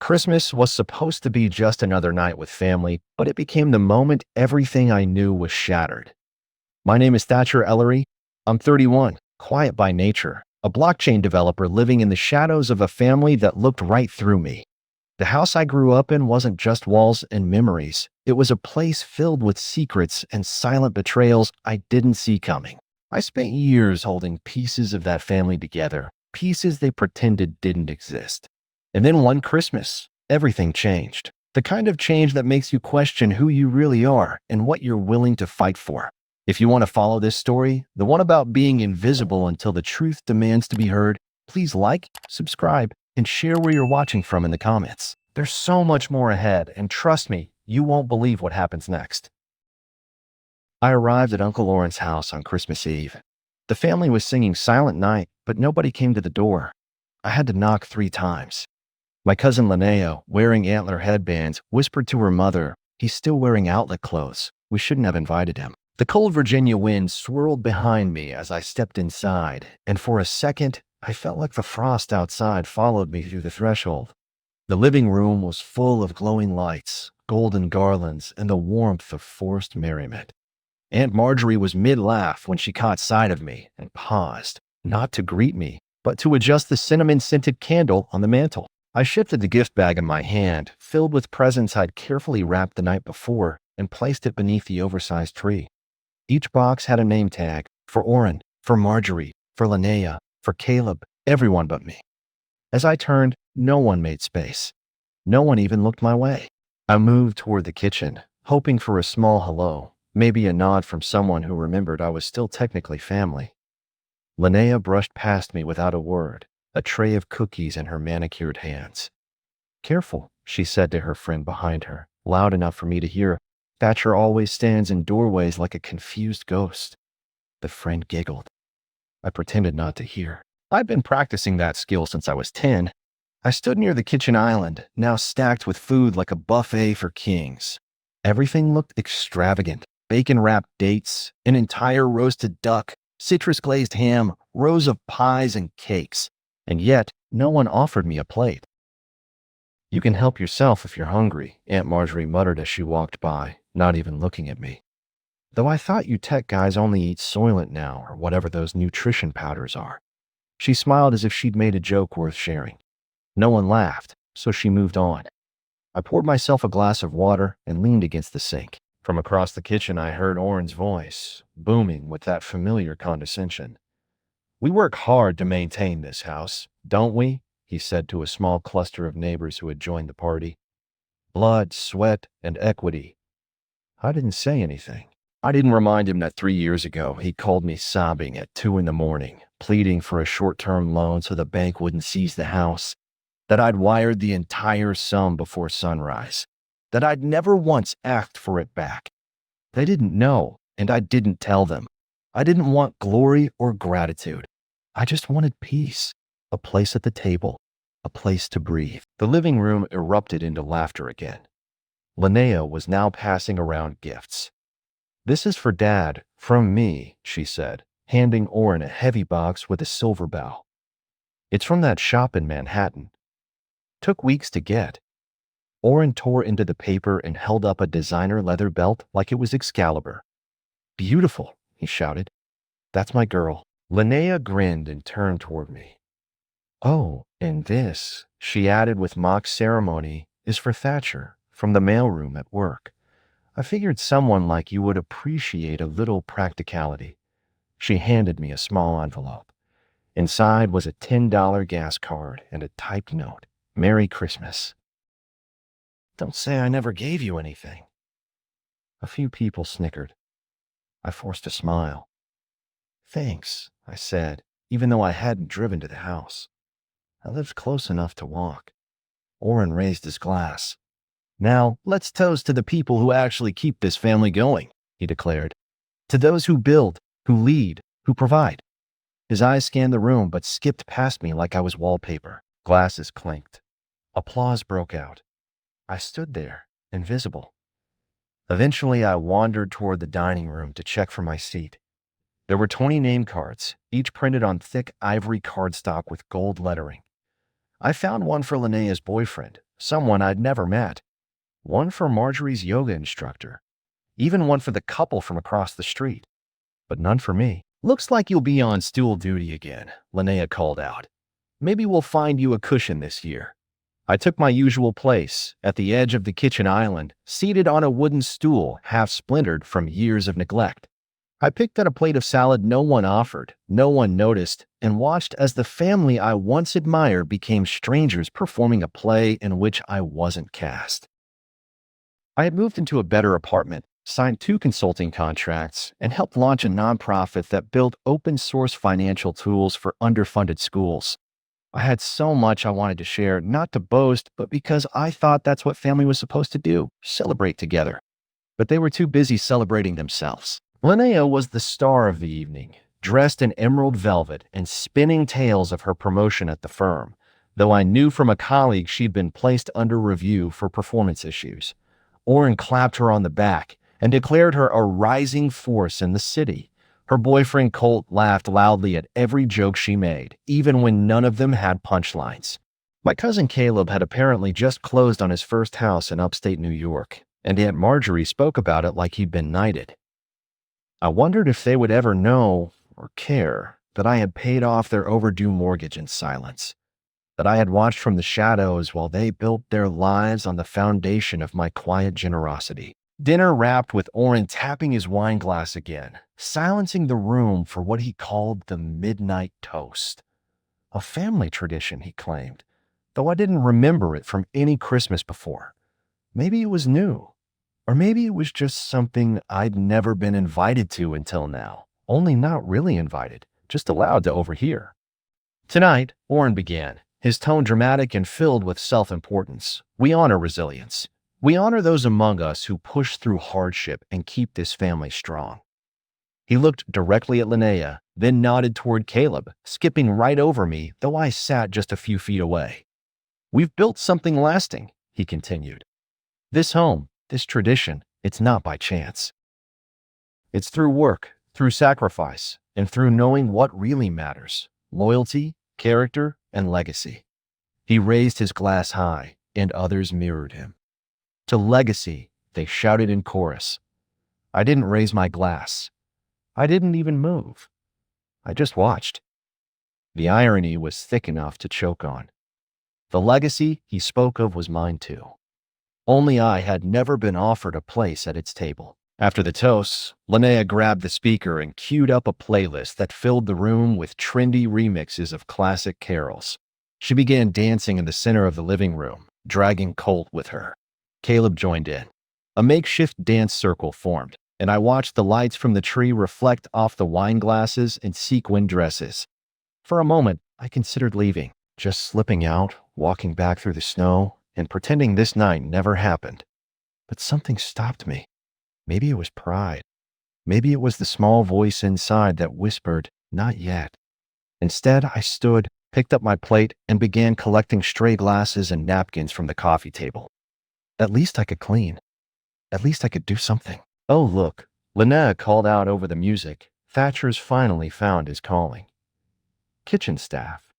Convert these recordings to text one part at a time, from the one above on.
Christmas was supposed to be just another night with family, but it became the moment everything I knew was shattered. My name is Thatcher Ellery. I'm 31, quiet by nature, a blockchain developer living in the shadows of a family that looked right through me. The house I grew up in wasn't just walls and memories. It was a place filled with secrets and silent betrayals I didn't see coming. I spent years holding pieces of that family together, pieces they pretended didn't exist. And then one Christmas, everything changed. The kind of change that makes you question who you really are and what you're willing to fight for. If you want to follow this story, the one about being invisible until the truth demands to be heard, please like, subscribe, and share where you're watching from in the comments. There's so much more ahead, and trust me, you won't believe what happens next. I arrived at Uncle Oren's house on Christmas Eve. The family was singing Silent Night, but nobody came to the door. I had to knock 3 times. My cousin Linnea, wearing antler headbands, whispered to her mother, "He's still wearing outlet clothes. We shouldn't have invited him." The cold Virginia wind swirled behind me as I stepped inside, and for a second, I felt like the frost outside followed me through the threshold. The living room was full of glowing lights, golden garlands, and the warmth of forced merriment. Aunt Marjorie was mid-laugh when she caught sight of me and paused, not to greet me, but to adjust the cinnamon-scented candle on the mantel. I shifted the gift bag in my hand, filled with presents I'd carefully wrapped the night before, and placed it beneath the oversized tree. Each box had a name tag, for Oren, for Marjorie, for Linnea, for Caleb, everyone but me. As I turned, no one made space. No one even looked my way. I moved toward the kitchen, hoping for a small hello, maybe a nod from someone who remembered I was still technically family. Linnea brushed past me without a word, a tray of cookies in her manicured hands. "Careful," she said to her friend behind her, loud enough for me to hear. "Thatcher always stands in doorways like a confused ghost." The friend giggled. I pretended not to hear. I'd been practicing that skill since I was 10. I stood near the kitchen island, now stacked with food like a buffet for kings. Everything looked extravagant. Bacon-wrapped dates, an entire roasted duck, citrus-glazed ham, rows of pies and cakes. And yet, no one offered me a plate. "You can help yourself if you're hungry," Aunt Marjorie muttered as she walked by, not even looking at me. "Though I thought you tech guys only eat Soylent now, or whatever those nutrition powders are." She smiled as if she'd made a joke worth sharing. No one laughed, so she moved on. I poured myself a glass of water and leaned against the sink. From across the kitchen, I heard Oren's voice, booming with that familiar condescension. "We work hard to maintain this house, don't we?" he said to a small cluster of neighbors who had joined the party. "Blood, sweat, and equity." I didn't say anything. I didn't remind him that 3 years ago he called me sobbing at 2 in the morning, pleading for a short-term loan so the bank wouldn't seize the house, that I'd wired the entire sum before sunrise, that I'd never once asked for it back. They didn't know, and I didn't tell them. I didn't want glory or gratitude. I just wanted peace, a place at the table, a place to breathe. The living room erupted into laughter again. Linnea was now passing around gifts. "This is for Dad, from me," she said, handing Oren a heavy box with a silver bow. "It's from that shop in Manhattan. Took weeks to get." Oren tore into the paper and held up a designer leather belt like it was Excalibur. "Beautiful," he shouted. "That's my girl." Linnea grinned and turned toward me. "Oh, and this," she added with mock ceremony, "is for Thatcher, from the mailroom at work. I figured someone like you would appreciate a little practicality." She handed me a small envelope. Inside was a $10 gas card and a typed note. "Merry Christmas." "Don't say I never gave you anything." A few people snickered. I forced a smile. "Thanks," I said, even though I hadn't driven to the house. I lived close enough to walk. Oren raised his glass. "Now, let's toast to the people who actually keep this family going," he declared. "To those who build, who lead, who provide." His eyes scanned the room but skipped past me like I was wallpaper. Glasses clinked. Applause broke out. I stood there, invisible. Eventually, I wandered toward the dining room to check for my seat. There were 20 name cards, each printed on thick ivory cardstock with gold lettering. I found one for Linnea's boyfriend, someone I'd never met. One for Marjorie's yoga instructor, even one for the couple from across the street, but none for me. "Looks like you'll be on stool duty again," Linnea called out. "Maybe we'll find you a cushion this year." I took my usual place, at the edge of the kitchen island, seated on a wooden stool half splintered from years of neglect. I picked at a plate of salad no one offered, no one noticed, and watched as the family I once admired became strangers performing a play in which I wasn't cast. I had moved into a better apartment, signed 2 consulting contracts, and helped launch a nonprofit that built open-source financial tools for underfunded schools. I had so much I wanted to share, not to boast, but because I thought that's what family was supposed to do, celebrate together. But they were too busy celebrating themselves. Linnea was the star of the evening, dressed in emerald velvet and spinning tales of her promotion at the firm, though I knew from a colleague she'd been placed under review for performance issues. Oren clapped her on the back and declared her a rising force in the city. Her boyfriend Colt laughed loudly at every joke she made, even when none of them had punchlines. My cousin Caleb had apparently just closed on his first house in upstate New York, and Aunt Marjorie spoke about it like he'd been knighted. I wondered if they would ever know, or care, that I had paid off their overdue mortgage in silence, that I had watched from the shadows while they built their lives on the foundation of my quiet generosity. Dinner wrapped with Oren tapping his wine glass again, silencing the room for what he called the midnight toast. A family tradition, he claimed, though I didn't remember it from any Christmas before. Maybe it was new, or maybe it was just something I'd never been invited to until now, only not really invited, just allowed to overhear. Tonight, Oren began, his tone dramatic and filled with self-importance. "We honor resilience. We honor those among us who push through hardship and keep this family strong." He looked directly at Linnea, then nodded toward Caleb, skipping right over me, though I sat just a few feet away. "We've built something lasting," he continued. "This home, this tradition, it's not by chance. It's through work, through sacrifice, and through knowing what really matters: loyalty, character, and legacy." He raised his glass high, and others mirrored him. "To legacy," they shouted in chorus. I didn't raise my glass. I didn't even move. I just watched. The irony was thick enough to choke on. The legacy he spoke of was mine too. Only I had never been offered a place at its table. After the toasts, Linnea grabbed the speaker and queued up a playlist that filled the room with trendy remixes of classic carols. She began dancing in the center of the living room, dragging Colt with her. Caleb joined in. A makeshift dance circle formed, and I watched the lights from the tree reflect off the wine glasses and sequin dresses. For a moment, I considered leaving, just slipping out, walking back through the snow, and pretending this night never happened. But something stopped me. Maybe it was pride. Maybe it was the small voice inside that whispered, "Not yet." Instead, I stood, picked up my plate, and began collecting stray glasses and napkins from the coffee table. At least I could clean. At least I could do something. "Oh, look," Linnea called out over the music. "Thatcher's finally found his calling." Kitchen staff.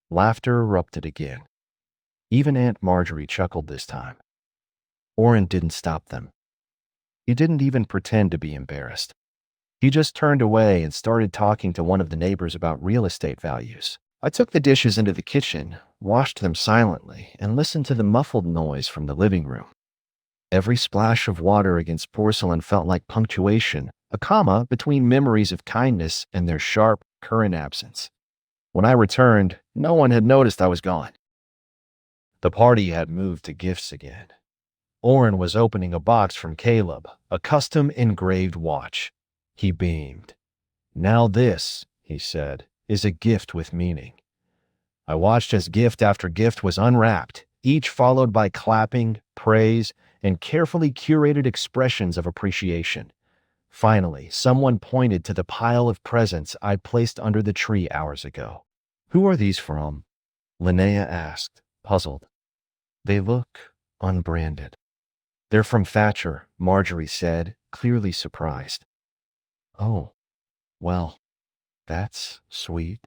Laughter erupted again. Even Aunt Marjorie chuckled this time. Oren didn't stop them. He didn't even pretend to be embarrassed. He just turned away and started talking to one of the neighbors about real estate values. I took the dishes into the kitchen, washed them silently, and listened to the muffled noise from the living room. Every splash of water against porcelain felt like punctuation, a comma between memories of kindness and their sharp, current absence. When I returned, no one had noticed I was gone. The party had moved to gifts again. Oren was opening a box from Caleb, a custom engraved watch. He beamed. "Now this," he said, "is a gift with meaning." I watched as gift after gift was unwrapped, each followed by clapping, praise, and carefully curated expressions of appreciation. Finally, someone pointed to the pile of presents I'd placed under the tree hours ago. "Who are these from?" Linnea asked, puzzled. "They look unbranded." "They're from Thatcher," Marjorie said, clearly surprised. "Oh, well, that's sweet."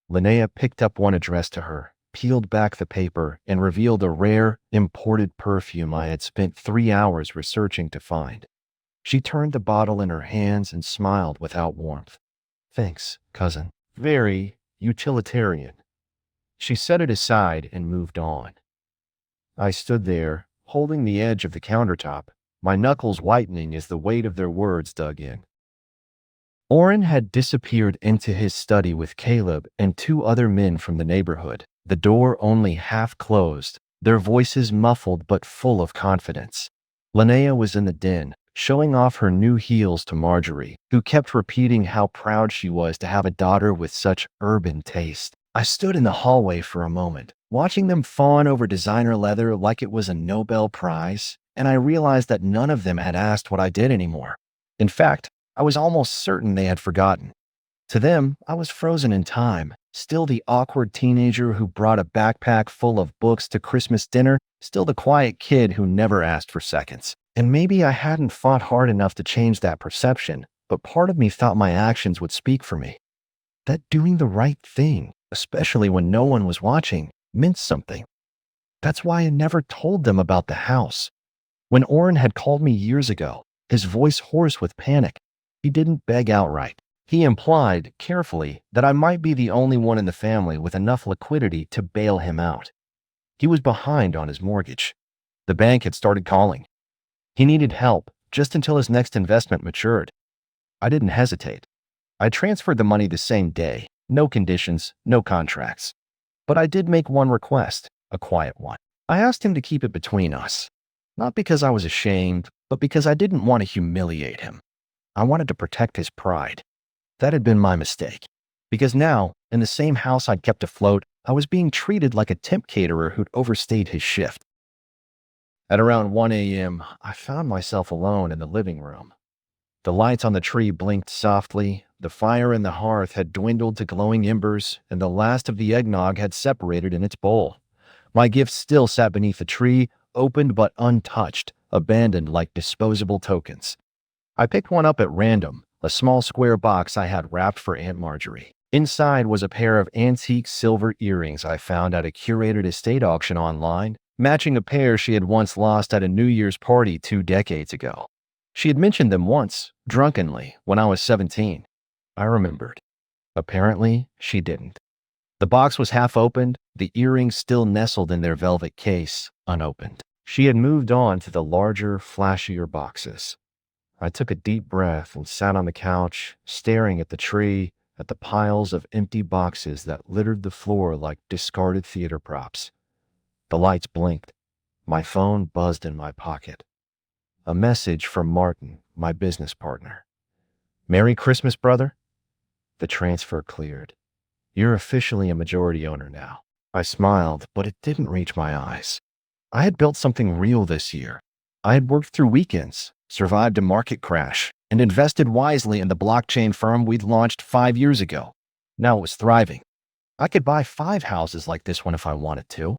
Linnea picked up one addressed to her. peeled back the paper, and revealed a rare, imported perfume I had spent 3 hours researching to find. She turned the bottle in her hands and smiled without warmth. Thanks, cousin. Very utilitarian. She set it aside and moved on. I stood there, holding the edge of the countertop, my knuckles whitening as the weight of their words dug in. Oren had disappeared into his study with Caleb and two other men from the neighborhood, the door only half closed, their voices muffled but full of confidence. Linnea was in the den, showing off her new heels to Marjorie, who kept repeating how proud she was to have a daughter with such urban taste. I stood in the hallway for a moment, watching them fawn over designer leather like it was a Nobel Prize, and I realized that none of them had asked what I did anymore. In fact, I was almost certain they had forgotten. To them, I was frozen in time, still the awkward teenager who brought a backpack full of books to Christmas dinner, still the quiet kid who never asked for seconds. And maybe I hadn't fought hard enough to change that perception, but part of me thought my actions would speak for me. That doing the right thing, especially when no one was watching, meant something. That's why I never told them about the house. When Oren had called me years ago, his voice hoarse with panic, he didn't beg outright. He implied, carefully, that I might be the only one in the family with enough liquidity to bail him out. He was behind on his mortgage. The bank had started calling. He needed help just until his next investment matured. I didn't hesitate. I transferred the money the same day, no conditions, no contracts. But I did make one request, a quiet one. I asked him to keep it between us. Not because I was ashamed, but because I didn't want to humiliate him. I wanted to protect his pride. That had been my mistake. Because now, in the same house I'd kept afloat, I was being treated like a temp caterer who'd overstayed his shift. At around 1 a.m., I found myself alone in the living room. The lights on the tree blinked softly, the fire in the hearth had dwindled to glowing embers, and the last of the eggnog had separated in its bowl. My gifts still sat beneath the tree, opened but untouched, abandoned like disposable tokens. I picked one up at random, a small square box I had wrapped for Aunt Marjorie. Inside was a pair of antique silver earrings I found at a curated estate auction online, matching a pair she had once lost at a New Year's party 2 decades ago. She had mentioned them once, drunkenly, when I was 17. I remembered. Apparently, she didn't. The box was half opened, the earrings still nestled in their velvet case, unopened. She had moved on to the larger, flashier boxes. I took a deep breath and sat on the couch, staring at the tree, at the piles of empty boxes that littered the floor like discarded theater props. The lights blinked. My phone buzzed in my pocket. A message from Martin, my business partner. "Merry Christmas, brother." The transfer cleared. "You're officially a majority owner now." I smiled, but it didn't reach my eyes. I had built something real this year. I had worked through weekends, survived a market crash, and invested wisely in the blockchain firm we'd launched 5 years ago. Now it was thriving. I could buy 5 houses like this one if I wanted to.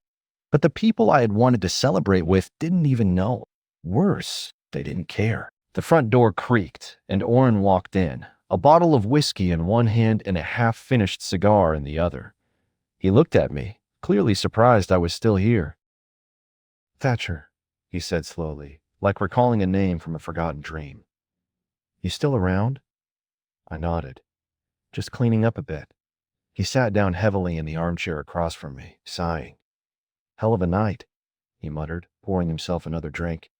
But the people I had wanted to celebrate with didn't even know. Worse, they didn't care. The front door creaked, and Oren walked in, a bottle of whiskey in one hand and a half-finished cigar in the other. He looked at me, clearly surprised I was still here. "Thatcher," he said slowly, like recalling a name from a forgotten dream. "You still around?" I nodded. "Just cleaning up a bit." He sat down heavily in the armchair across from me, sighing. "Hell of a night," he muttered, pouring himself another drink.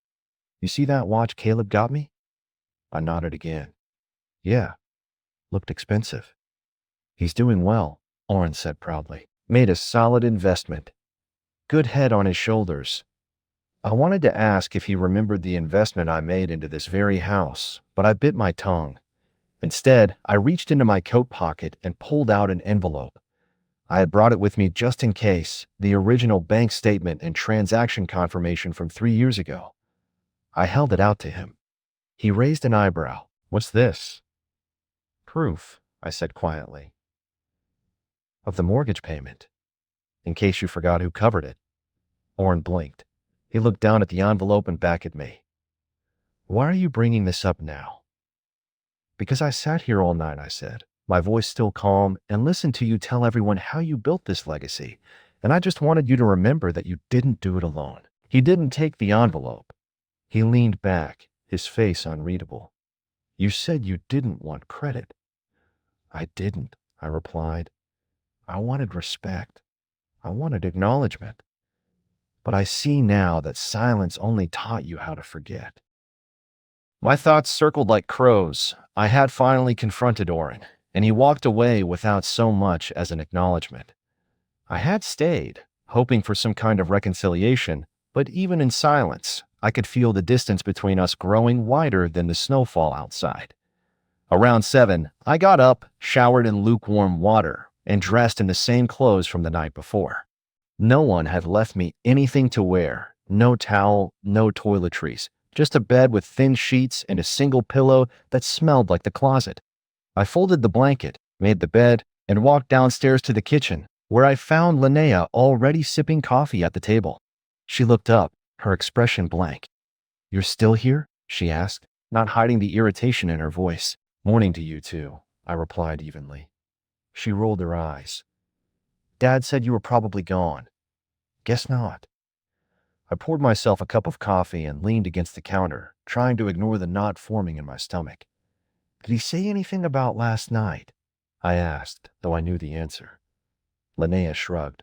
"You see that watch Caleb got me?" I nodded again. "Yeah. Looked expensive." "He's doing well," Oren said proudly. "Made a solid investment. Good head on his shoulders." I wanted to ask if he remembered the investment I made into this very house, but I bit my tongue. Instead, I reached into my coat pocket and pulled out an envelope. I had brought it with me just in case, the original bank statement and transaction confirmation from 3 years ago. I held it out to him. He raised an eyebrow. "What's this?" "Proof," I said quietly. "Of the mortgage payment. In case you forgot who covered it." Oren blinked. He looked down at the envelope and back at me. "Why are you bringing this up now?" "Because I sat here all night," I said, my voice still calm, "and listened to you tell everyone how you built this legacy. And I just wanted you to remember that you didn't do it alone. He didn't take the envelope. He leaned back, his face unreadable. You said you didn't want credit. I didn't, I replied. I wanted respect. I wanted acknowledgement. But I see now that silence only taught you how to forget. My thoughts circled like crows. I had finally confronted Oren, and he walked away without so much as an acknowledgement. I had stayed, hoping for some kind of reconciliation, but even in silence, I could feel the distance between us growing wider than the snowfall outside. Around 7, I got up, showered in lukewarm water, and dressed in the same clothes from the night before. No one had left me anything to wear, no towel, no toiletries, just a bed with thin sheets and a single pillow that smelled like the closet. I folded the blanket, made the bed, and walked downstairs to the kitchen, where I found Linnea already sipping coffee at the table. She looked up, her expression blank. "You're still here?" she asked, not hiding the irritation in her voice. "Morning to you too," I replied evenly. She rolled her eyes. "Dad said you were probably gone." "Guess not." I poured myself a cup of coffee and leaned against the counter, trying to ignore the knot forming in my stomach. "Did he say anything about last night?" I asked, though I knew the answer. Linnea shrugged.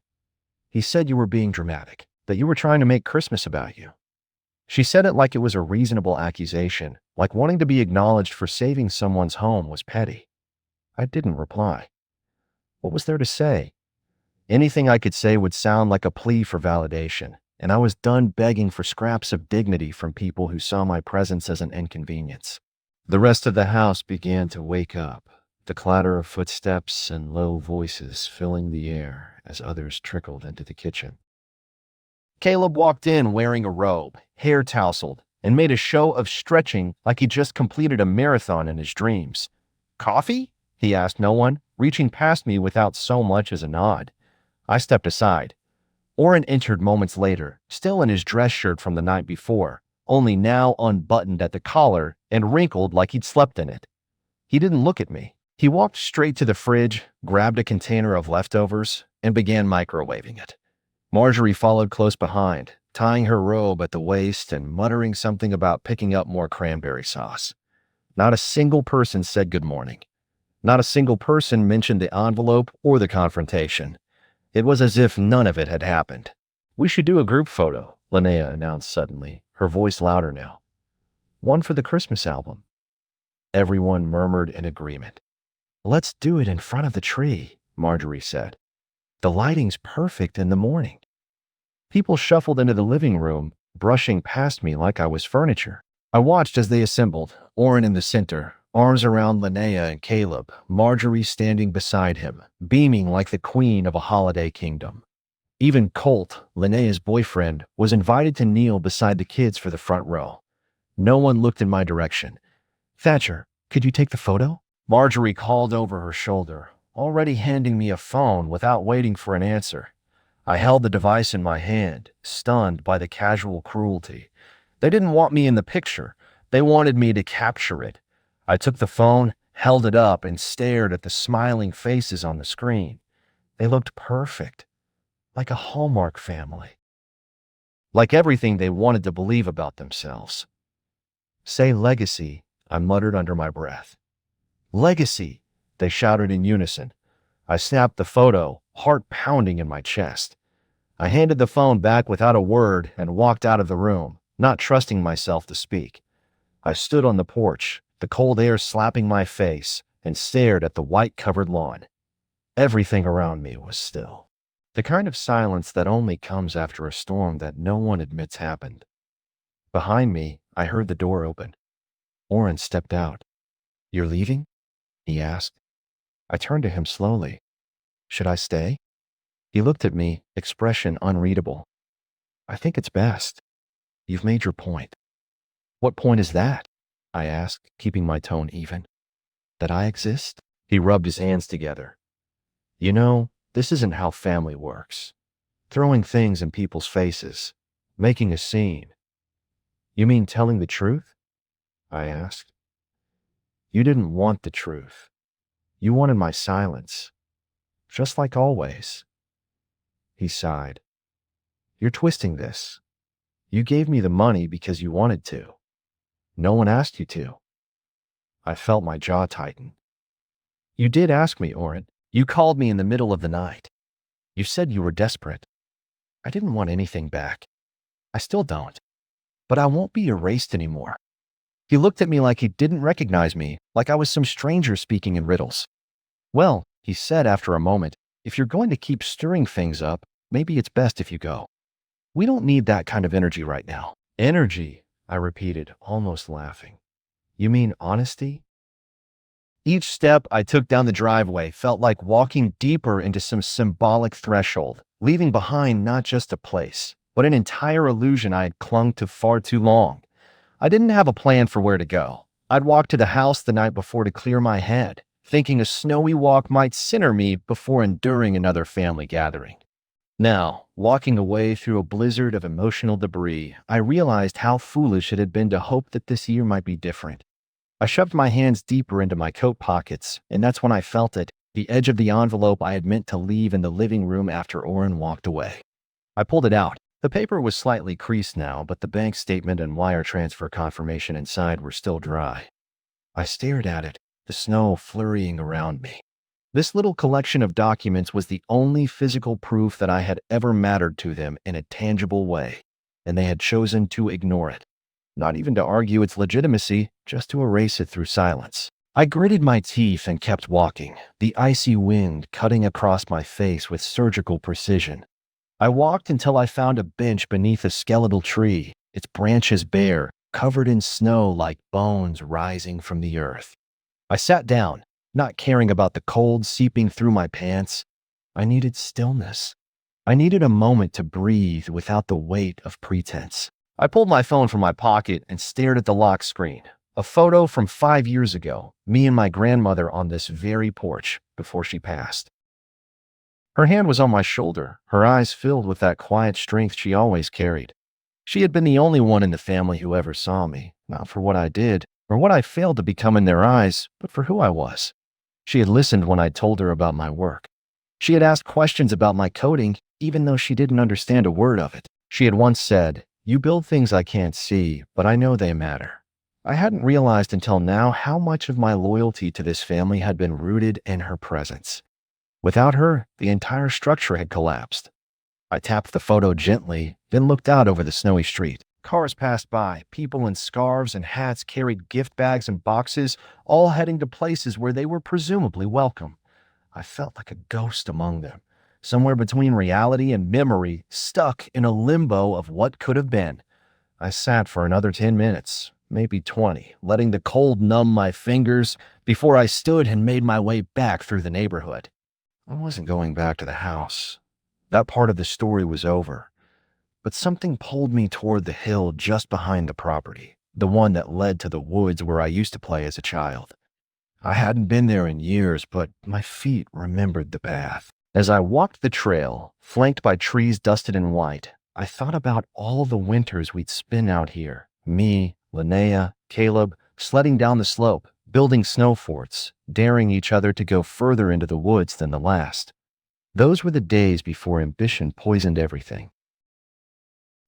"He said you were being dramatic, that you were trying to make Christmas about you." She said it like it was a reasonable accusation, like wanting to be acknowledged for saving someone's home was petty. I didn't reply. What was there to say? Anything I could say would sound like a plea for validation, and I was done begging for scraps of dignity from people who saw my presence as an inconvenience. The rest of the house began to wake up, the clatter of footsteps and low voices filling the air as others trickled into the kitchen. Caleb walked in wearing a robe, hair tousled, and made a show of stretching like he just completed a marathon in his dreams. "Coffee?" he asked no one, reaching past me without so much as a nod. I stepped aside. Oren entered moments later, still in his dress shirt from the night before, only now unbuttoned at the collar and wrinkled like he'd slept in it. He didn't look at me. He walked straight to the fridge, grabbed a container of leftovers, and began microwaving it. Marjorie followed close behind, tying her robe at the waist and muttering something about picking up more cranberry sauce. Not a single person said good morning. Not a single person mentioned the envelope or the confrontation. It was as if none of it had happened. "We should do a group photo," Linnea announced suddenly, her voice louder now. "One for the Christmas album." Everyone murmured in agreement. "Let's do it in front of the tree," Marjorie said. "The lighting's perfect in the morning." People shuffled into the living room, brushing past me like I was furniture. I watched as they assembled, Oren in the center, arms around Linnea and Caleb, Marjorie standing beside him, beaming like the queen of a holiday kingdom. Even Colt, Linnea's boyfriend, was invited to kneel beside the kids for the front row. No one looked in my direction. "Thatcher, could you take the photo?" Marjorie called over her shoulder, already handing me a phone without waiting for an answer. I held the device in my hand, stunned by the casual cruelty. They didn't want me in the picture. They wanted me to capture it. I took the phone, held it up, and stared at the smiling faces on the screen. They looked perfect, like a Hallmark family. Like everything they wanted to believe about themselves. "Say legacy," I muttered under my breath. "Legacy," they shouted in unison. I snapped the photo, heart pounding in my chest. I handed the phone back without a word and walked out of the room, not trusting myself to speak. I stood on the porch, the cold air slapping my face, and stared at the white-covered lawn. Everything around me was still. The kind of silence that only comes after a storm that no one admits happened. Behind me, I heard the door open. Oren stepped out. "You're leaving?" he asked. I turned to him slowly. "Should I stay?" He looked at me, expression unreadable. "I think it's best. You've made your point." "What point is that?" I asked, keeping my tone even. "That I exist?" He rubbed his hands together. "You know, this isn't how family works. Throwing things in people's faces. Making a scene." "You mean telling the truth?" I asked. "You didn't want the truth. You wanted my silence. Just like always." He sighed. You're twisting this. You gave me the money because you wanted to. No one asked you to. I felt my jaw tighten. You did ask me, Oren. You called me in the middle of the night. You said you were desperate. I didn't want anything back. I still don't. But I won't be erased anymore. He looked at me like he didn't recognize me, like I was some stranger speaking in riddles. Well, he said after a moment, if you're going to keep stirring things up, maybe it's best if you go. We don't need that kind of energy right now. Energy, I repeated, almost laughing. You mean honesty? Each step I took down the driveway felt like walking deeper into some symbolic threshold, leaving behind not just a place, but an entire illusion I had clung to far too long. I didn't have a plan for where to go. I'd walked to the house the night before to clear my head, thinking a snowy walk might center me before enduring another family gathering. Now, walking away through a blizzard of emotional debris, I realized how foolish it had been to hope that this year might be different. I shoved my hands deeper into my coat pockets, and that's when I felt it, the edge of the envelope I had meant to leave in the living room after Oren walked away. I pulled it out. The paper was slightly creased now, but the bank statement and wire transfer confirmation inside were still dry. I stared at it, the snow flurrying around me. This little collection of documents was the only physical proof that I had ever mattered to them in a tangible way, and they had chosen to ignore it. Not even to argue its legitimacy, just to erase it through silence. I gritted my teeth and kept walking, the icy wind cutting across my face with surgical precision. I walked until I found a bench beneath a skeletal tree, its branches bare, covered in snow like bones rising from the earth. I sat down, not caring about the cold seeping through my pants. I needed stillness. I needed a moment to breathe without the weight of pretense. I pulled my phone from my pocket and stared at the lock screen. A photo from 5 years ago, me and my grandmother on this very porch before she passed. Her hand was on my shoulder, her eyes filled with that quiet strength she always carried. She had been the only one in the family who ever saw me, not for what I did, or what I failed to become in their eyes, but for who I was. She had listened when I told her about my work. She had asked questions about my coding, even though she didn't understand a word of it. She had once said, "You build things I can't see, but I know they matter." I hadn't realized until now how much of my loyalty to this family had been rooted in her presence. Without her, the entire structure had collapsed. I tapped the photo gently, then looked out over the snowy street. Cars passed by, people in scarves and hats carried gift bags and boxes, all heading to places where they were presumably welcome. I felt like a ghost among them, somewhere between reality and memory, stuck in a limbo of what could have been. I sat for another 10 minutes, maybe 20, letting the cold numb my fingers before I stood and made my way back through the neighborhood. I wasn't going back to the house. That part of the story was over. But something pulled me toward the hill just behind the property, the one that led to the woods where I used to play as a child. I hadn't been there in years, but my feet remembered the path. As I walked the trail, flanked by trees dusted in white, I thought about all the winters we'd spent out here. Me, Linnea, Caleb, sledding down the slope, building snow forts, daring each other to go further into the woods than the last. Those were the days before ambition poisoned everything.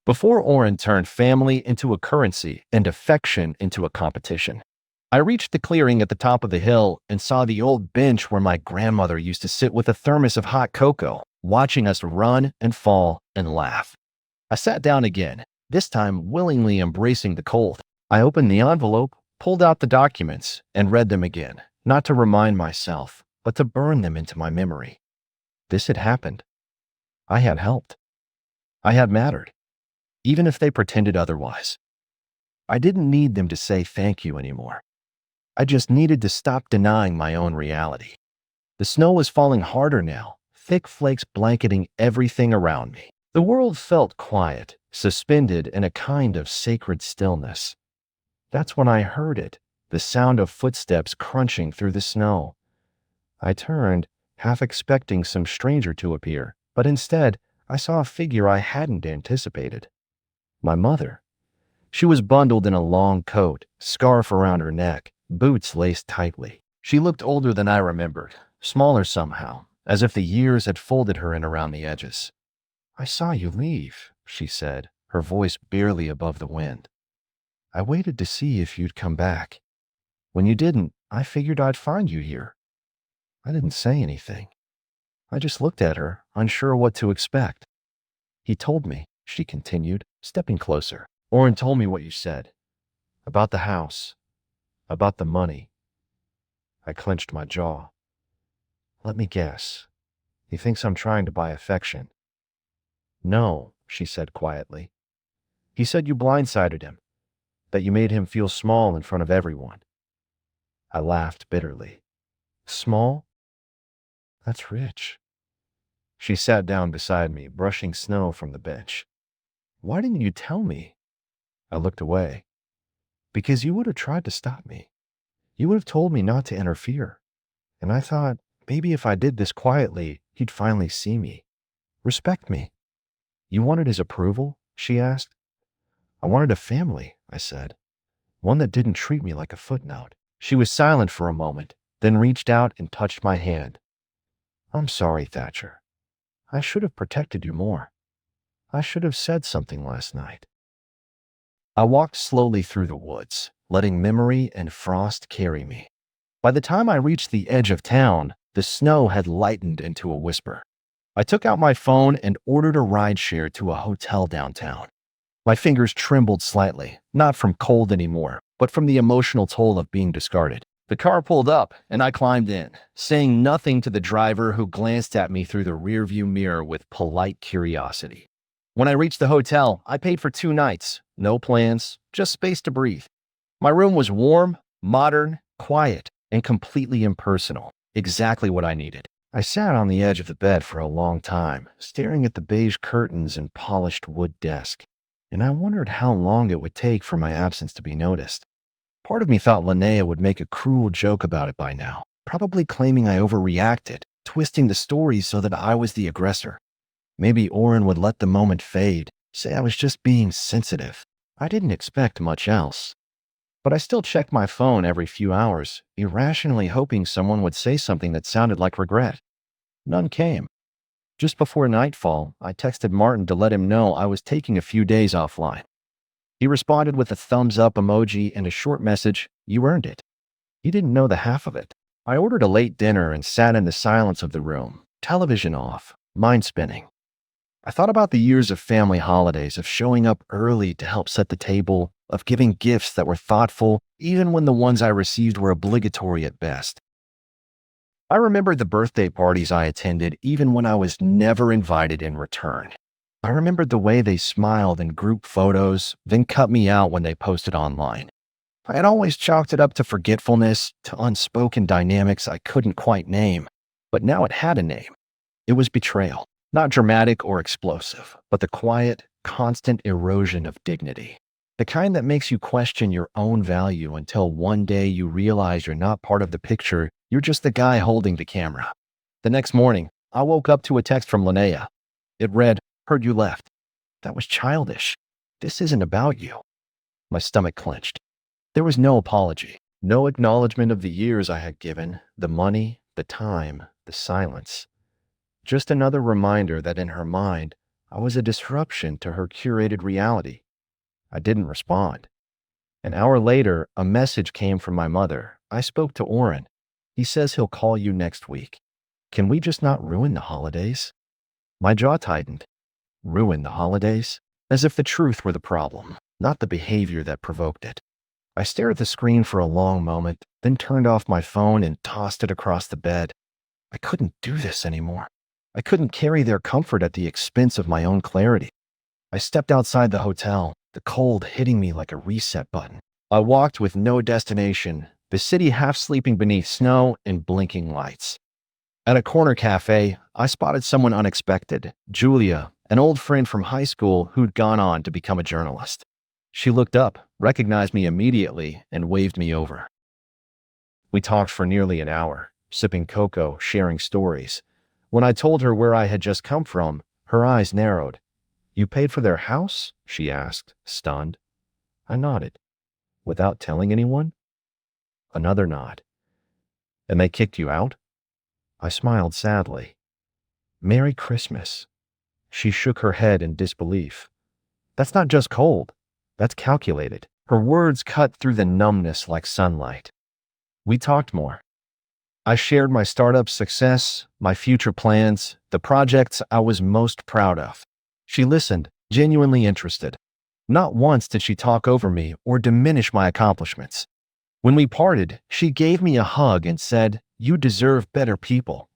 Before Oren turned family into a currency and affection into a competition. I reached the clearing at the top of the hill and saw the old bench where my grandmother used to sit with a thermos of hot cocoa, watching us run and fall and laugh. I sat down again, this time willingly embracing the cold. I opened the envelope, pulled out the documents, and read them again, not to remind myself, but to burn them into my memory. This had happened. I had helped. I had mattered, even if they pretended otherwise. I didn't need them to say thank you anymore. I just needed to stop denying my own reality. The snow was falling harder now, thick flakes blanketing everything around me. The world felt quiet, suspended in a kind of sacred stillness. That's when I heard it, the sound of footsteps crunching through the snow. I turned, half expecting some stranger to appear, but instead, I saw a figure I hadn't anticipated. My mother. She was bundled in a long coat, scarf around her neck, boots laced tightly. She looked older than I remembered, smaller somehow, as if the years had folded her in around the edges. I saw you leave, she said, her voice barely above the wind. I waited to see if you'd come back. When you didn't, I figured I'd find you here. I didn't say anything. I just looked at her, unsure what to expect. He told me, she continued, stepping closer. Oren told me what you said. About the house. About the money. I clenched my jaw. Let me guess. He thinks I'm trying to buy affection. No, she said quietly. He said you blindsided him, that you made him feel small in front of everyone. I laughed bitterly. Small? That's rich. She sat down beside me, brushing snow from the bench. Why didn't you tell me? I looked away. Because you would have tried to stop me. You would have told me not to interfere. And I thought, maybe if I did this quietly, he'd finally see me. Respect me. You wanted his approval? She asked. I wanted a family, I said. One that didn't treat me like a footnote. She was silent for a moment, then reached out and touched my hand. I'm sorry, Thatcher. I should have protected you more. I should have said something last night. I walked slowly through the woods, letting memory and frost carry me. By the time I reached the edge of town, the snow had lightened into a whisper. I took out my phone and ordered a rideshare to a hotel downtown. My fingers trembled slightly, not from cold anymore, but from the emotional toll of being discarded. The car pulled up, and I climbed in, saying nothing to the driver who glanced at me through the rearview mirror with polite curiosity. When I reached the hotel, I paid for 2 nights. No plans, just space to breathe. My room was warm, modern, quiet, and completely impersonal. Exactly what I needed. I sat on the edge of the bed for a long time, staring at the beige curtains and polished wood desk, and I wondered how long it would take for my absence to be noticed. Part of me thought Linnea would make a cruel joke about it by now, probably claiming I overreacted, twisting the story so that I was the aggressor. Maybe Oren would let the moment fade, say I was just being sensitive. I didn't expect much else. But I still checked my phone every few hours, irrationally hoping someone would say something that sounded like regret. None came. Just before nightfall, I texted Martin to let him know I was taking a few days offline. He responded with a thumbs up emoji and a short message, "You earned it." He didn't know the half of it. I ordered a late dinner and sat in the silence of the room, television off, mind spinning. I thought about the years of family holidays, of showing up early to help set the table, of giving gifts that were thoughtful, even when the ones I received were obligatory at best. I remembered the birthday parties I attended even when I was never invited in return. I remembered the way they smiled in group photos, then cut me out when they posted online. I had always chalked it up to forgetfulness, to unspoken dynamics I couldn't quite name, but now it had a name. It was betrayal. Not dramatic or explosive, but the quiet, constant erosion of dignity. The kind that makes you question your own value until one day you realize you're not part of the picture, you're just the guy holding the camera. The next morning, I woke up to a text from Linnea. It read, "Heard you left." That was childish. This isn't about you. My stomach clenched. There was no apology, no acknowledgement of the years I had given, the money, the time, the silence. Just another reminder that in her mind, I was a disruption to her curated reality. I didn't respond. An hour later, a message came from my mother. I spoke to Oren. He says he'll call you next week. Can we just not ruin the holidays? My jaw tightened. Ruin the holidays? As if the truth were the problem, not the behavior that provoked it. I stared at the screen for a long moment, then turned off my phone and tossed it across the bed. I couldn't do this anymore. I couldn't carry their comfort at the expense of my own clarity. I stepped outside the hotel, the cold hitting me like a reset button. I walked with no destination, the city half sleeping beneath snow and blinking lights. At a corner cafe, I spotted someone unexpected, Julia, an old friend from high school who'd gone on to become a journalist. She looked up, recognized me immediately, and waved me over. We talked for nearly an hour, sipping cocoa, sharing stories. When I told her where I had just come from, her eyes narrowed. "You paid for their house?" she asked, stunned. I nodded. "Without telling anyone?" Another nod. "And they kicked you out?" I smiled sadly. "Merry Christmas." She shook her head in disbelief. That's not just cold. That's calculated. Her words cut through the numbness like sunlight. We talked more. I shared my startup success, my future plans, the projects I was most proud of. She listened, genuinely interested. Not once did she talk over me or diminish my accomplishments. When we parted, she gave me a hug and said, "You deserve better people."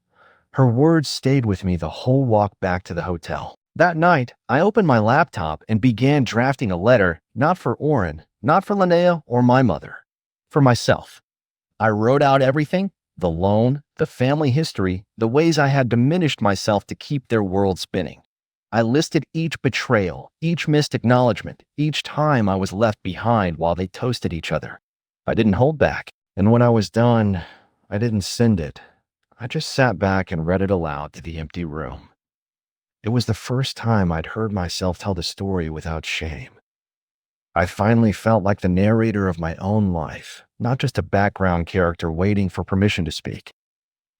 Her words stayed with me the whole walk back to the hotel. That night, I opened my laptop and began drafting a letter, not for Oren, not for Linnea or my mother, for myself. I wrote out everything: the loan, the family history, the ways I had diminished myself to keep their world spinning. I listed each betrayal, each missed acknowledgement, each time I was left behind while they toasted each other. I didn't hold back, and when I was done, I didn't send it. I just sat back and read it aloud to the empty room. It was the first time I'd heard myself tell the story without shame. I finally felt like the narrator of my own life, not just a background character waiting for permission to speak.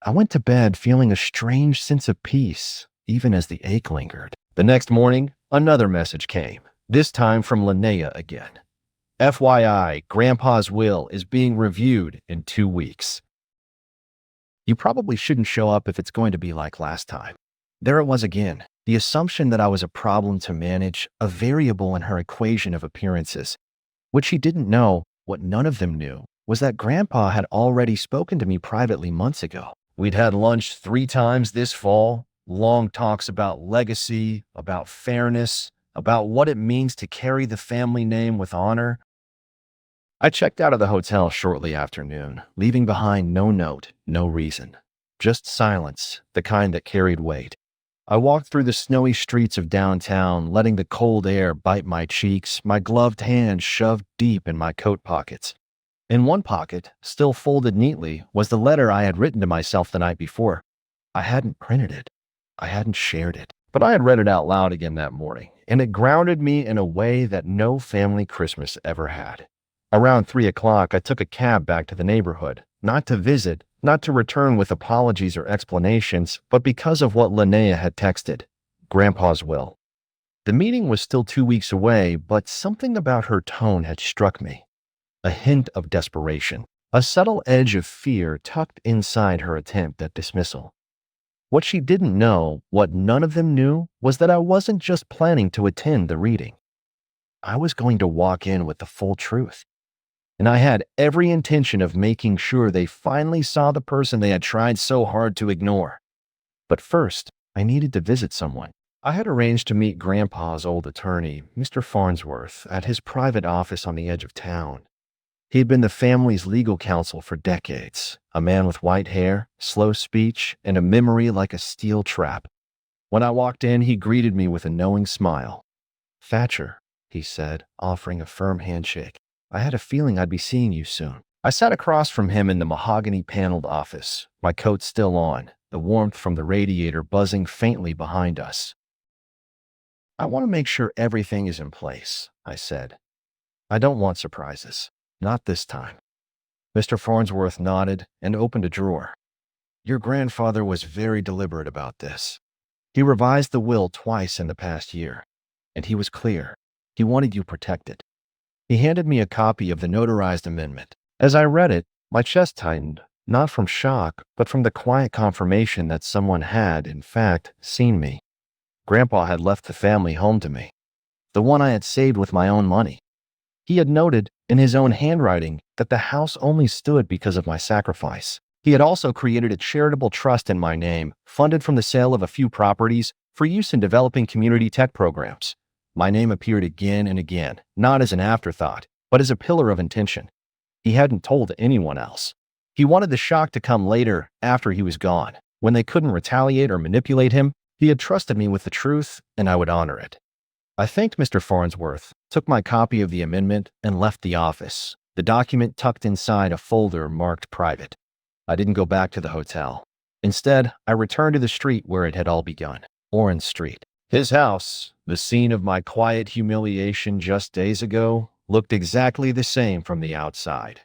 I went to bed feeling a strange sense of peace, even as the ache lingered. The next morning, another message came, this time from Linnea again. FYI, Grandpa's will is being reviewed in 2 weeks. You probably shouldn't show up if it's going to be like last time. There it was again, the assumption that I was a problem to manage, a variable in her equation of appearances. What she didn't know, what none of them knew, was that Grandpa had already spoken to me privately months ago. We'd had lunch 3 times this fall, long talks about legacy, about fairness, about what it means to carry the family name with honor. I checked out of the hotel shortly after noon, leaving behind no note, no reason. Just silence, the kind that carried weight. I walked through the snowy streets of downtown, letting the cold air bite my cheeks, my gloved hands shoved deep in my coat pockets. In one pocket, still folded neatly, was the letter I had written to myself the night before. I hadn't printed it. I hadn't shared it. But I had read it out loud again that morning, and it grounded me in a way that no family Christmas ever had. Around 3 o'clock, I took a cab back to the neighborhood, not to visit, not to return with apologies or explanations, but because of what Linnea had texted, Grandpa's will. The meeting was still 2 weeks away, but something about her tone had struck me. A hint of desperation, a subtle edge of fear tucked inside her attempt at dismissal. What she didn't know, what none of them knew, was that I wasn't just planning to attend the reading. I was going to walk in with the full truth. And I had every intention of making sure they finally saw the person they had tried so hard to ignore. But first, I needed to visit someone. I had arranged to meet Grandpa's old attorney, Mr. Farnsworth, at his private office on the edge of town. He had been the family's legal counsel for decades, a man with white hair, slow speech, and a memory like a steel trap. When I walked in, he greeted me with a knowing smile. "Thatcher," he said, offering a firm handshake. "I had a feeling I'd be seeing you soon." I sat across from him in the mahogany-paneled office, my coat still on, the warmth from the radiator buzzing faintly behind us. "I want to make sure everything is in place," I said. "I don't want surprises. Not this time." Mr. Farnsworth nodded and opened a drawer. "Your grandfather was very deliberate about this. He revised the will twice in the past year, and he was clear. He wanted you protected." He handed me a copy of the notarized amendment. As I read it, my chest tightened, not from shock, but from the quiet confirmation that someone had, in fact, seen me. Grandpa had left the family home to me, the one I had saved with my own money. He had noted, in his own handwriting, that the house only stood because of my sacrifice. He had also created a charitable trust in my name, funded from the sale of a few properties, for use in developing community tech programs. My name appeared again and again, not as an afterthought, but as a pillar of intention. He hadn't told anyone else. He wanted the shock to come later, after he was gone. When they couldn't retaliate or manipulate him, he had trusted me with the truth, and I would honor it. I thanked Mr. Farnsworth, took my copy of the amendment, and left the office, the document tucked inside a folder marked private. I didn't go back to the hotel. Instead, I returned to the street where it had all begun, Orange Street. His house, the scene of my quiet humiliation just days ago, looked exactly the same from the outside.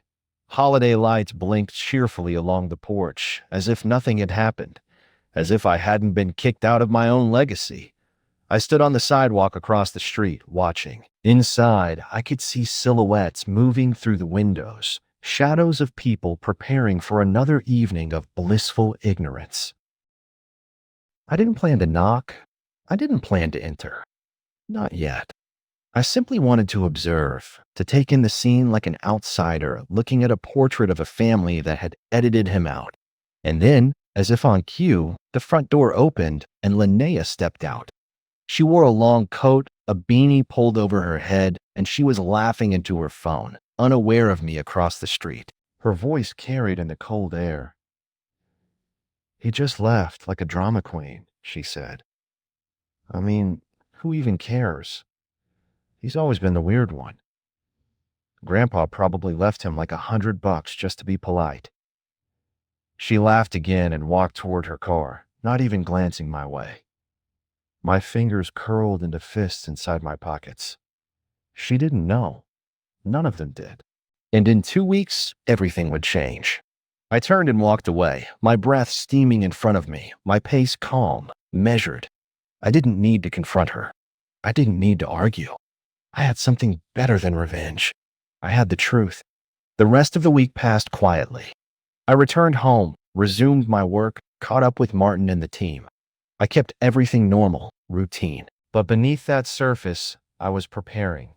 Holiday lights blinked cheerfully along the porch, as if nothing had happened, as if I hadn't been kicked out of my own legacy. I stood on the sidewalk across the street, watching. Inside, I could see silhouettes moving through the windows, shadows of people preparing for another evening of blissful ignorance. I didn't plan to knock. I didn't plan to enter. Not yet. I simply wanted to observe, to take in the scene like an outsider looking at a portrait of a family that had edited him out. And then, as if on cue, the front door opened and Linnea stepped out. She wore a long coat, a beanie pulled over her head, and she was laughing into her phone, unaware of me across the street. Her voice carried in the cold air. "He just left like a drama queen," she said. "I mean, who even cares? He's always been the weird one. Grandpa probably left him like $100 just to be polite." She laughed again and walked toward her car, not even glancing my way. My fingers curled into fists inside my pockets. She didn't know. None of them did. And in 2 weeks, everything would change. I turned and walked away, my breath steaming in front of me, my pace calm, measured. I didn't need to confront her. I didn't need to argue. I had something better than revenge. I had the truth. The rest of the week passed quietly. I returned home, resumed my work, caught up with Martin and the team. I kept everything normal, routine. But beneath that surface, I was preparing.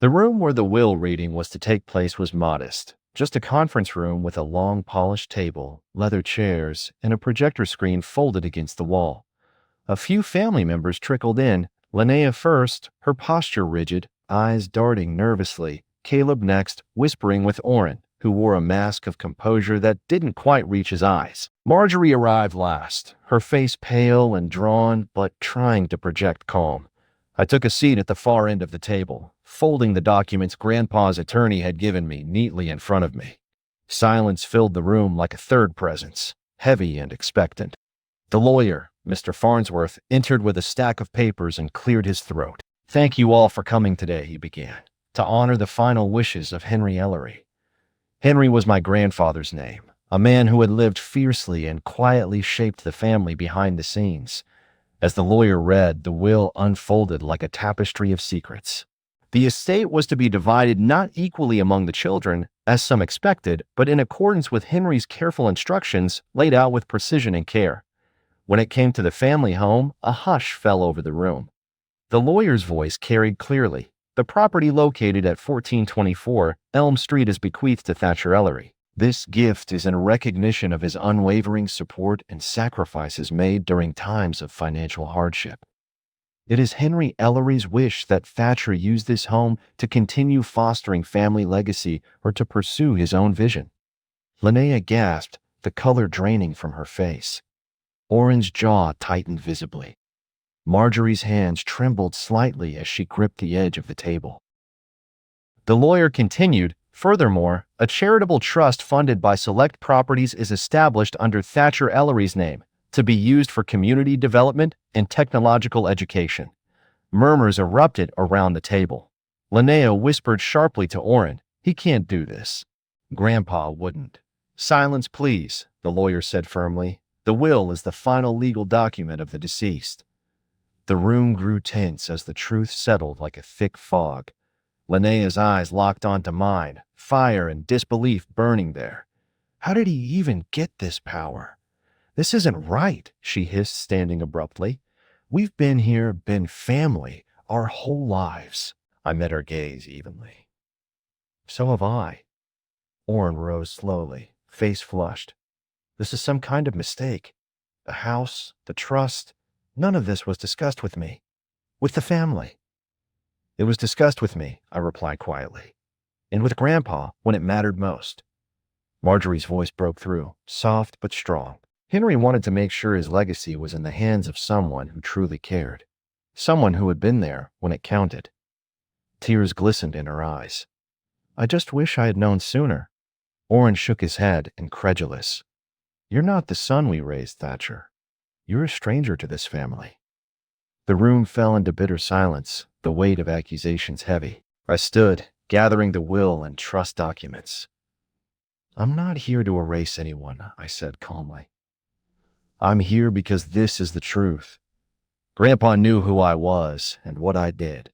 The room where the will reading was to take place was modest, just a conference room with a long polished table, leather chairs, and a projector screen folded against the wall. A few family members trickled in, Linnea first, her posture rigid, eyes darting nervously, Caleb next, whispering with Oren, who wore a mask of composure that didn't quite reach his eyes. Marjorie arrived last, her face pale and drawn, but trying to project calm. I took a seat at the far end of the table, folding the documents Grandpa's attorney had given me neatly in front of me. Silence filled the room like a third presence, heavy and expectant. The lawyer, Mr. Farnsworth, entered with a stack of papers and cleared his throat. "Thank you all for coming today," he began, "to honor the final wishes of Henry Ellery." Henry was my grandfather's name, a man who had lived fiercely and quietly shaped the family behind the scenes. As the lawyer read, the will unfolded like a tapestry of secrets. The estate was to be divided not equally among the children, as some expected, but in accordance with Henry's careful instructions laid out with precision and care. When it came to the family home, a hush fell over the room. The lawyer's voice carried clearly. The property located at 1424 Elm Street is bequeathed to Thatcher Ellery. This gift is in recognition of his unwavering support and sacrifices made during times of financial hardship. It is Henry Ellery's wish that Thatcher use this home to continue fostering family legacy or to pursue his own vision. Linnea gasped, the color draining from her face. Oren's jaw tightened visibly. Marjorie's hands trembled slightly as she gripped the edge of the table. The lawyer continued, "Furthermore, a charitable trust funded by Select Properties is established under Thatcher Ellery's name to be used for community development and technological education." Murmurs erupted around the table. Linnea whispered sharply to Oren, "He can't do this." "Grandpa wouldn't." "Silence, please," the lawyer said firmly. "The will is the final legal document of the deceased." The room grew tense as the truth settled like a thick fog. Linnea's eyes locked onto mine, fire and disbelief burning there. How did he even get this power? "This isn't right," she hissed, standing abruptly. "We've been here, been family, our whole lives." I met her gaze evenly. "So have I." Oren rose slowly, face flushed. "This is some kind of mistake. The house, the trust, none of this was discussed with me. With the family." "It was discussed with me," I replied quietly. "And with Grandpa when it mattered most." Marjorie's voice broke through, soft but strong. Henry wanted to make sure his legacy was in the hands of someone who truly cared. Someone who had been there when it counted. Tears glistened in her eyes. "I just wish I had known sooner." Oren shook his head, incredulous. "You're not the son we raised, Thatcher. You're a stranger to this family." The room fell into bitter silence, the weight of accusations heavy. I stood, gathering the will and trust documents. "I'm not here to erase anyone," I said calmly. "I'm here because this is the truth. Grandpa knew who I was and what I did.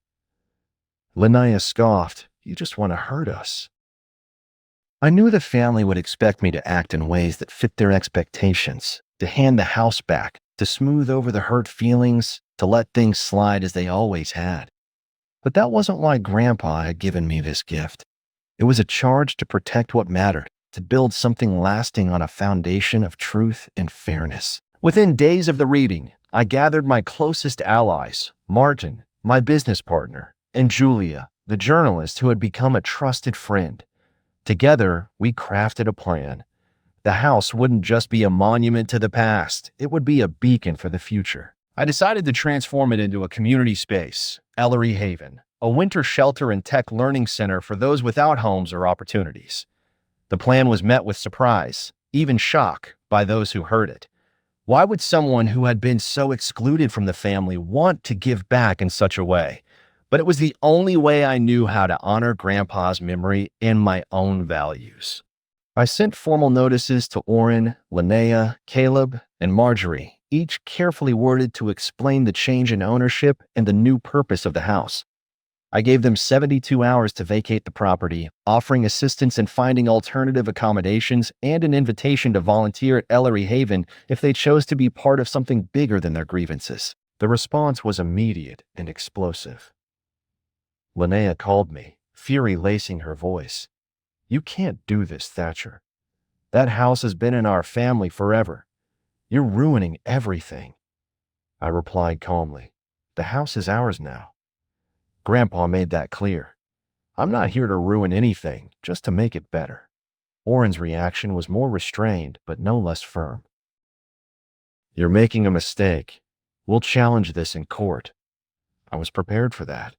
Linnea scoffed, "You just want to hurt us." I knew the family would expect me to act in ways that fit their expectations, to hand the house back, to smooth over the hurt feelings, to let things slide as they always had. But that wasn't why Grandpa had given me this gift. It was a charge to protect what mattered, to build something lasting on a foundation of truth and fairness. Within days of the reading, I gathered my closest allies, Martin, my business partner, and Julia, the journalist who had become a trusted friend. Together, we crafted a plan. The house wouldn't just be a monument to the past, it would be a beacon for the future. I decided to transform it into a community space, Ellery Haven, a winter shelter and tech learning center for those without homes or opportunities. The plan was met with surprise, even shock, by those who heard it. Why would someone who had been so excluded from the family want to give back in such a way? But it was the only way I knew how to honor Grandpa's memory and my own values. I sent formal notices to Orrin, Linnea, Caleb, and Marjorie, each carefully worded to explain the change in ownership and the new purpose of the house. I gave them 72 hours to vacate the property, offering assistance in finding alternative accommodations and an invitation to volunteer at Ellery Haven if they chose to be part of something bigger than their grievances. The response was immediate and explosive. Linnea called me, fury lacing her voice. "You can't do this, Thatcher. That house has been in our family forever. You're ruining everything." I replied calmly, "The house is ours now." Grandpa made that clear. "I'm not here to ruin anything, just to make it better." Orrin's reaction was more restrained, but no less firm. "You're making a mistake. We'll challenge this in court." I was prepared for that.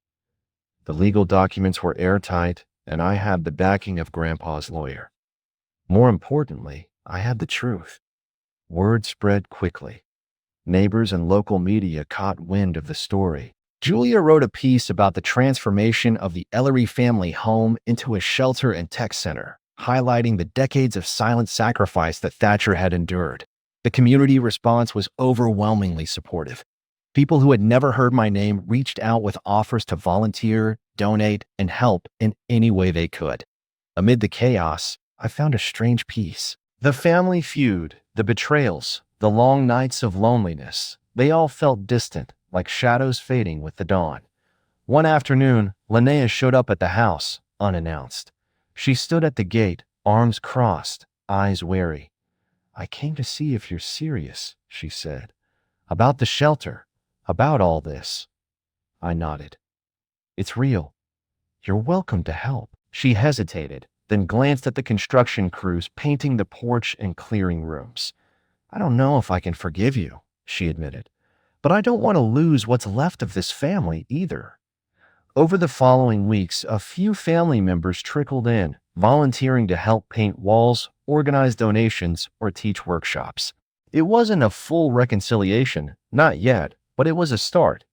The legal documents were airtight, and I had the backing of Grandpa's lawyer. More importantly, I had the truth. Word spread quickly. Neighbors and local media caught wind of the story. Julia wrote a piece about the transformation of the Ellery family home into a shelter and tech center, highlighting the decades of silent sacrifice that Thatcher had endured. The community response was overwhelmingly supportive. People who had never heard my name reached out with offers to volunteer, donate, and help in any way they could. Amid the chaos, I found a strange peace. The family feud, the betrayals, the long nights of loneliness, they all felt distant, like shadows fading with the dawn. One afternoon, Linnea showed up at the house, unannounced. She stood at the gate, arms crossed, eyes wary. "I came to see if you're serious," she said. "About the shelter, about all this." I nodded. "It's real. You're welcome to help." She hesitated, then glanced at the construction crews painting the porch and clearing rooms. "I don't know if I can forgive you," she admitted, "but I don't want to lose what's left of this family either." Over the following weeks, a few family members trickled in, volunteering to help paint walls, organize donations, or teach workshops. It wasn't a full reconciliation, not yet, but it was a start.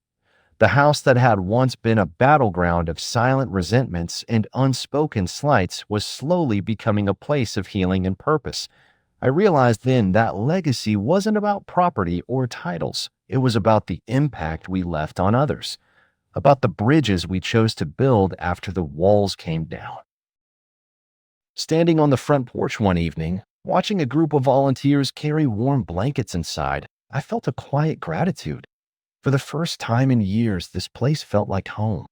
The house that had once been a battleground of silent resentments and unspoken slights was slowly becoming a place of healing and purpose. I realized then that legacy wasn't about property or titles. It was about the impact we left on others, about the bridges we chose to build after the walls came down. Standing on the front porch one evening, watching a group of volunteers carry warm blankets inside, I felt a quiet gratitude. For the first time in years, this place felt like home.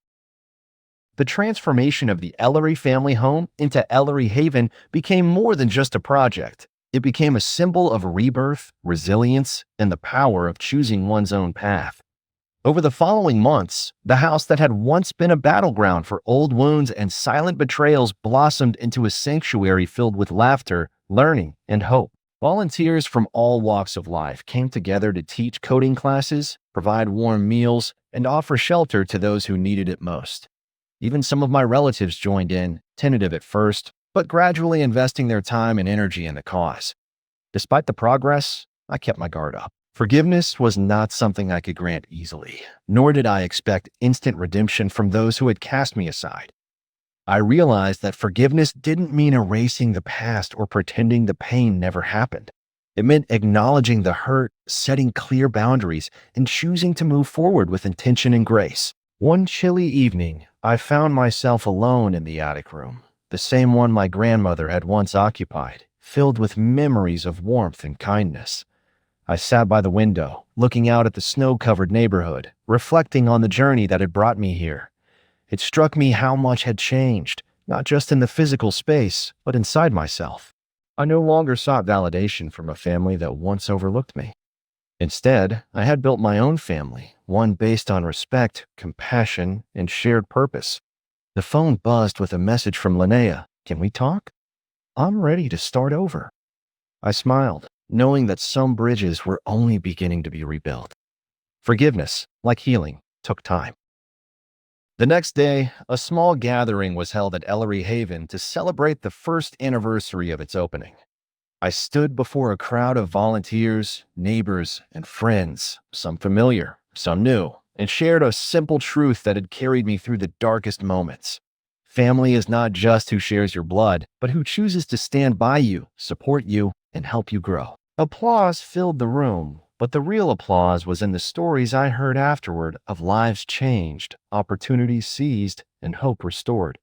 The transformation of the Ellery family home into Ellery Haven became more than just a project. It became a symbol of rebirth, resilience, and the power of choosing one's own path. Over the following months, the house that had once been a battleground for old wounds and silent betrayals blossomed into a sanctuary filled with laughter, learning, and hope. Volunteers from all walks of life came together to teach coding classes, provide warm meals, and offer shelter to those who needed it most. Even some of my relatives joined in, tentative at first, but gradually investing their time and energy in the cause. Despite the progress, I kept my guard up. Forgiveness was not something I could grant easily, nor did I expect instant redemption from those who had cast me aside. I realized that forgiveness didn't mean erasing the past or pretending the pain never happened. It meant acknowledging the hurt, setting clear boundaries, and choosing to move forward with intention and grace. One chilly evening, I found myself alone in the attic room, the same one my grandmother had once occupied, filled with memories of warmth and kindness. I sat by the window, looking out at the snow-covered neighborhood, reflecting on the journey that had brought me here. It struck me how much had changed, not just in the physical space, but inside myself. I no longer sought validation from a family that once overlooked me. Instead, I had built my own family, one based on respect, compassion, and shared purpose. The phone buzzed with a message from Linnea. "Can we talk? I'm ready to start over." I smiled, knowing that some bridges were only beginning to be rebuilt. Forgiveness, like healing, took time. The next day, a small gathering was held at Ellery Haven to celebrate the first anniversary of its opening. I stood before a crowd of volunteers, neighbors, and friends, some familiar, some new, and shared a simple truth that had carried me through the darkest moments. Family is not just who shares your blood, but who chooses to stand by you, support you, and help you grow. Applause filled the room, but the real applause was in the stories I heard afterward of lives changed, opportunities seized, and hope restored.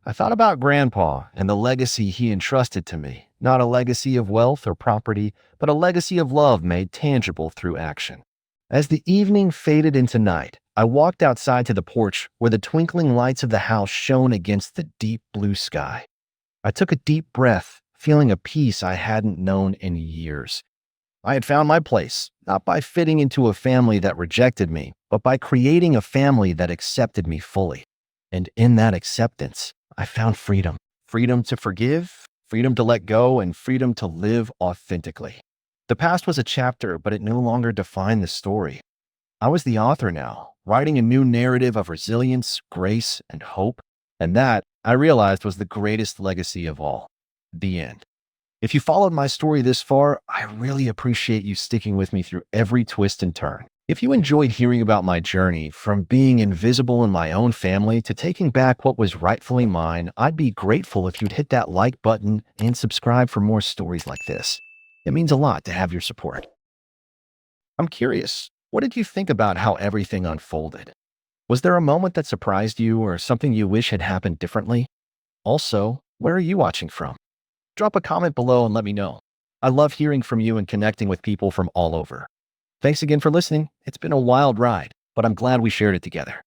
I thought about Grandpa and the legacy he entrusted to me, not a legacy of wealth or property, but a legacy of love made tangible through action. As the evening faded into night, I walked outside to the porch where the twinkling lights of the house shone against the deep blue sky. I took a deep breath, feeling a peace I hadn't known in years. I had found my place, not by fitting into a family that rejected me, but by creating a family that accepted me fully. And in that acceptance, I found freedom. Freedom to forgive, freedom to let go, and freedom to live authentically. The past was a chapter, but it no longer defined the story. I was the author now, writing a new narrative of resilience, grace, and hope. And that, I realized, was the greatest legacy of all. The end. If you followed my story this far, I really appreciate you sticking with me through every twist and turn. If you enjoyed hearing about my journey, from being invisible in my own family to taking back what was rightfully mine, I'd be grateful if you'd hit that like button and subscribe for more stories like this. It means a lot to have your support. I'm curious, what did you think about how everything unfolded? Was there a moment that surprised you or something you wish had happened differently? Also, where are you watching from? Drop a comment below and let me know. I love hearing from you and connecting with people from all over. Thanks again for listening. It's been a wild ride, but I'm glad we shared it together.